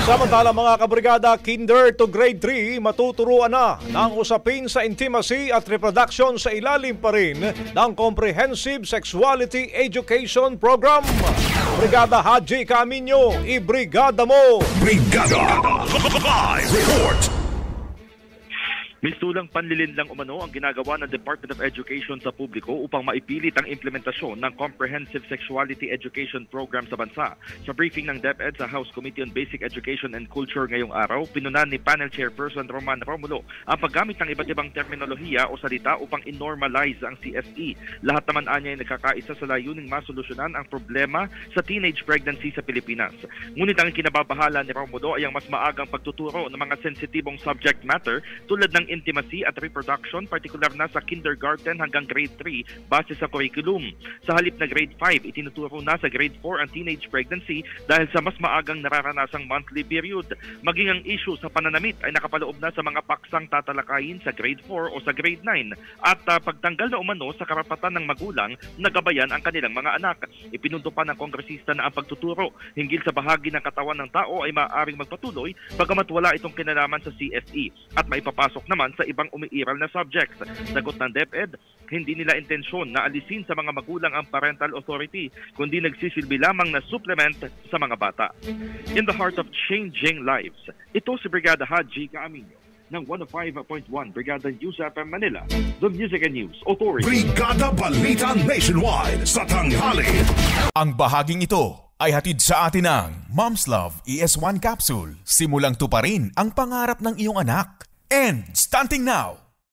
Samantala mga kabrigada, kinder to grade 3 matuturuan na ng usapin sa intimacy at reproduction sa ilalim pa rin ng Comprehensive Sexuality Education Program. Brigada Haji Caminyo, ibrigada mo! Brigada Live Report! Mistulang panlilinlang umano ang ginagawa ng Department of Education sa publiko upang maipilit ang implementasyon ng Comprehensive Sexuality Education Program sa bansa. Sa briefing ng DepEd sa House Committee on Basic Education and Culture ngayong araw, pinunan ni Panel Chairperson Roman Romulo ang paggamit ng iba't ibang terminolohiya o salita upang inormalize ang CSE. Lahat naman anya ay nagkakaisa sa layuning masolusyonan ang problema sa teenage pregnancy sa Pilipinas. Ngunit ang kinababahala ni Romulo ay ang mas maagang pagtuturo ng mga sensitibong subject matter tulad ng intimacy at reproduction, partikular na sa kindergarten hanggang grade 3 base sa curriculum. Sa halip na grade 5, itinuturo na sa grade 4 ang teenage pregnancy dahil sa mas maagang nararanasang monthly period. Maging ang issue sa pananamit ay nakapaloob na sa mga paksang tatalakayin sa grade 4 o sa grade 9 at pagtanggal na umano sa karapatan ng magulang na gabayan ang kanilang mga anak. Ipinunto pa ng kongresista na ang pagtuturo hinggil sa bahagi ng katawan ng tao ay maaaring magpatuloy bagamat wala itong kinalaman sa CSE at maipapasok naman sa ibang umiiral na subjects. Sagot ng DepEd, hindi nila intensyon na alisin sa mga magulang ang parental authority, kundi nagsisilbi lamang na supplement sa mga bata. In the heart of changing lives, ito si Brigada Haji Caminyo ng 105.1 Brigada News FM Manila, the Music and News Authority. Brigada Balita Nationwide sa tanghali. Ang bahaging ito ay hatid sa atin ng Mom's Love ES1 Capsule. Simulang tuparin ang pangarap ng iyong anak. And starting now,